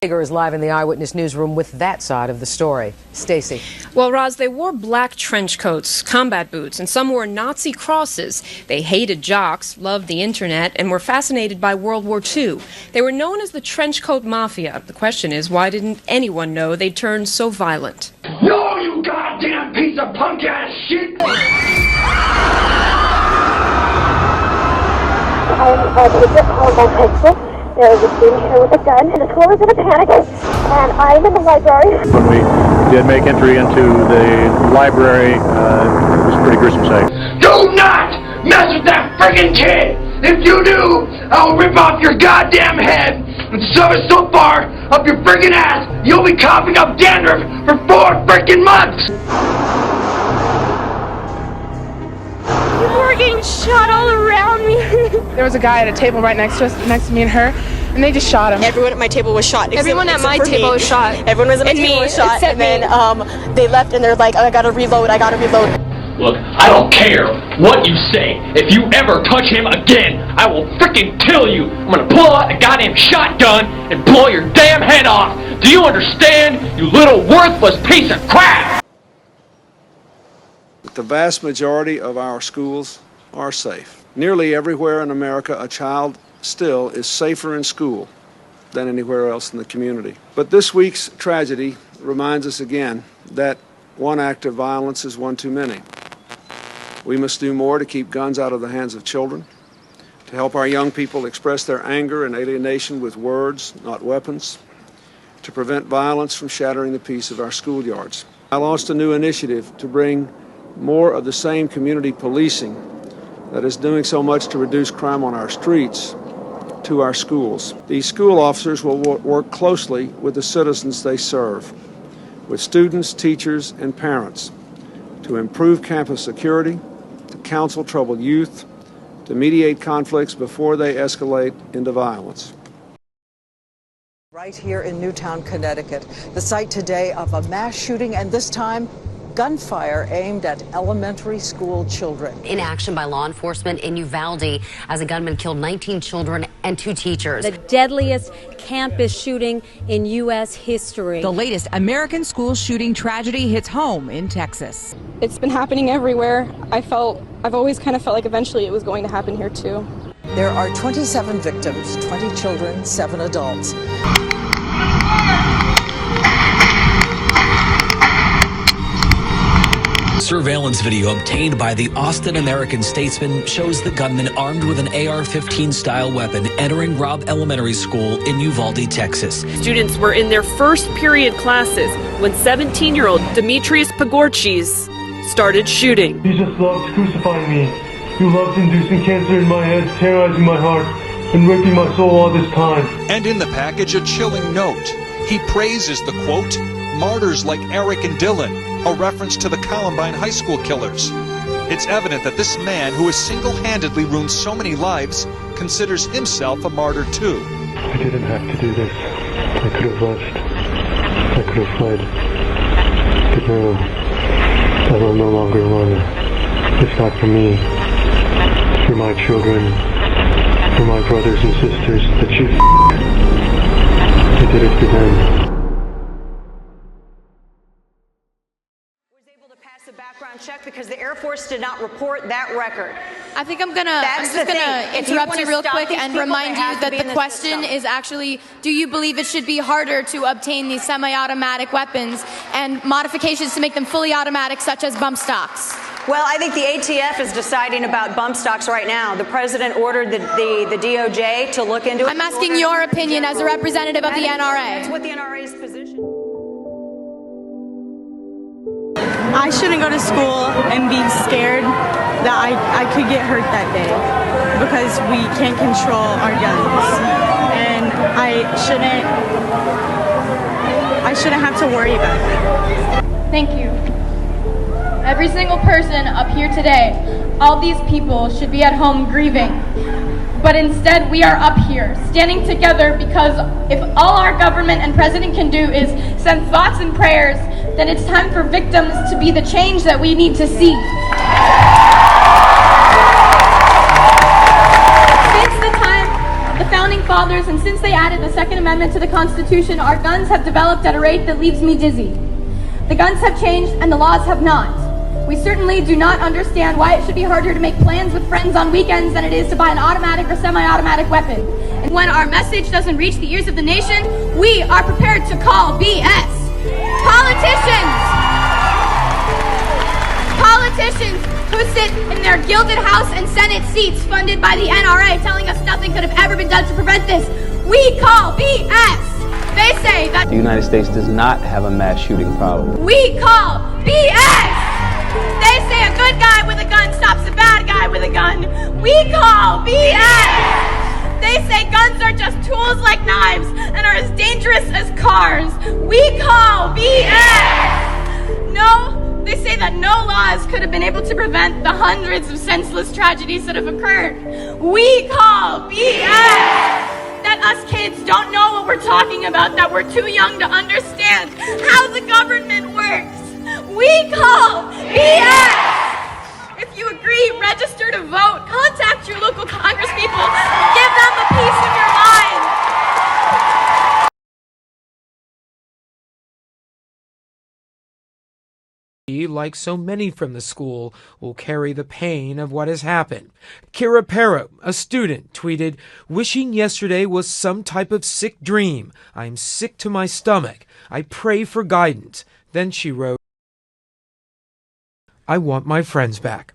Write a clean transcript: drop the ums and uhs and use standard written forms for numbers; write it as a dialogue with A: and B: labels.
A: Hager is live in the Eyewitness Newsroom with that side of the story. Stacey.
B: Well, Roz, they wore black trench coats, combat boots, and some wore Nazi crosses. They hated jocks, loved the internet, and were fascinated by World War II. They were known as the Trench Coat Mafia. The question is, why didn't anyone know they'd turned so violent?
C: No, you goddamn piece of punk-ass shit!
D: There was a student here with a gun, and the school is in a panic, and I'm in the library.
E: When we did make entry into the library, it was a pretty gruesome sight.
C: Do not mess with that friggin' kid! If you do, I'll rip off your goddamn head and shove it so far up your friggin' ass, you'll be coughing up dandruff for 4 friggin' months!
F: People were getting shot all around me. There was a guy at a table right next to me and her, and they just shot him.
G: Everyone at my table was shot.
F: Everyone at my table was shot.
G: Everyone was at my table was shot, and then they left, and they're like, I gotta reload.
C: Look, I don't care what you say. If you ever touch him again, I will frickin' kill you. I'm gonna pull out a goddamn shotgun and blow your damn head off. Do you understand, you little worthless piece of crap?
H: The vast majority of our schools are safe. Nearly everywhere in America, a child still is safer in school than anywhere else in the community. But this week's tragedy reminds us again that one act of violence is one too many. We must do more to keep guns out of the hands of children, to help our young people express their anger and alienation with words, not weapons, to prevent violence from shattering the peace of our schoolyards. I launched a new initiative to bring more of the same community policing that is doing so much to reduce crime on our streets to our schools. These school officers will work closely with the citizens they serve, with students, teachers, and parents, to improve campus security, to counsel troubled youth, to mediate conflicts before they escalate into violence.
I: Right here in Newtown, Connecticut, the site today of a mass shooting, and this time gunfire aimed at elementary school children.
J: In action by law enforcement in Uvalde as a gunman killed 19 children and 2 teachers.
K: The deadliest campus shooting in U.S. history.
L: The latest American school shooting tragedy hits home in Texas.
F: It's been happening everywhere. I've always kind of felt like eventually it was going to happen here too.
I: There are 27 victims, 20 children, 7 adults.
M: Surveillance video obtained by the Austin American-Statesman shows the gunman armed with an AR-15 style weapon entering Robb Elementary School in Uvalde, Texas.
N: Students were in their first period classes when 17-year-old Demetrius Pagorchis started shooting.
O: He just loved crucifying me. He loved inducing cancer in my head, terrorizing my heart, and raping my soul all this time.
P: And in the package, a chilling note. He praises the, quote, martyrs like Eric and Dylan, a reference to the Columbine high school killers. It's evident that this man, who has single-handedly ruined so many lives, considers himself a martyr too.
O: I didn't have to do this. I could have left. I could have fled. But no, I will no longer run. It's not for me. It's for my children, for my brothers and sisters that you I did it for them.
Q: Background check because the Air Force did not report that record.
R: I think I'm just gonna interrupt you real quick and remind you that the question is actually, do you believe it should be harder to obtain these semi-automatic weapons and modifications to make them fully automatic, such as bump stocks?
Q: Well, I think the ATF is deciding about bump stocks right now. The president ordered the DOJ to look into it.
R: I'm asking your opinion as a representative of the NRA.
Q: That's what the NRA's position.
S: I shouldn't go to school and be scared that I could get hurt that day because we can't control our guns. And I shouldn't have to worry about it.
R: Thank you. Every single person up here today, all these people should be at home grieving. But instead, we are up here, standing together because if all our government and president can do is send thoughts and prayers, then it's time for victims to be the change that we need to see. Since the time the founding fathers fathers, and since they added the Second Amendment to the Constitution, our guns have developed at a rate that leaves me dizzy. The guns have changed and the laws have not. We certainly do not understand why it should be harder to make plans with friends on weekends than it is to buy an automatic or semi-automatic weapon. And when our message doesn't reach the ears of the nation, we are prepared to call BS. Politicians who sit in their gilded House and Senate seats funded by the NRA telling us nothing could have ever been done to prevent this, we call BS. They say that
T: the United States does not have a mass shooting problem.
R: We call BS. They say a good guy with a gun stops a bad guy with a gun. We call BS. They say guns are just tools like knives and are as dangerous as cars. We call BS. No. They say that no laws could have been able to prevent the hundreds of senseless tragedies that have occurred. We call BS! That us kids don't know what we're talking about, that we're too young to understand how the government works. We call BS! If you agree, register to vote. Contact your local congresspeople. Give them a piece of your mind.
U: Like so many from the school, will carry the pain of what has happened. Kira Perro, a student, tweeted, "Wishing yesterday was some type of sick dream. I'm sick to my stomach. I pray for guidance." Then she wrote, "I want my friends back."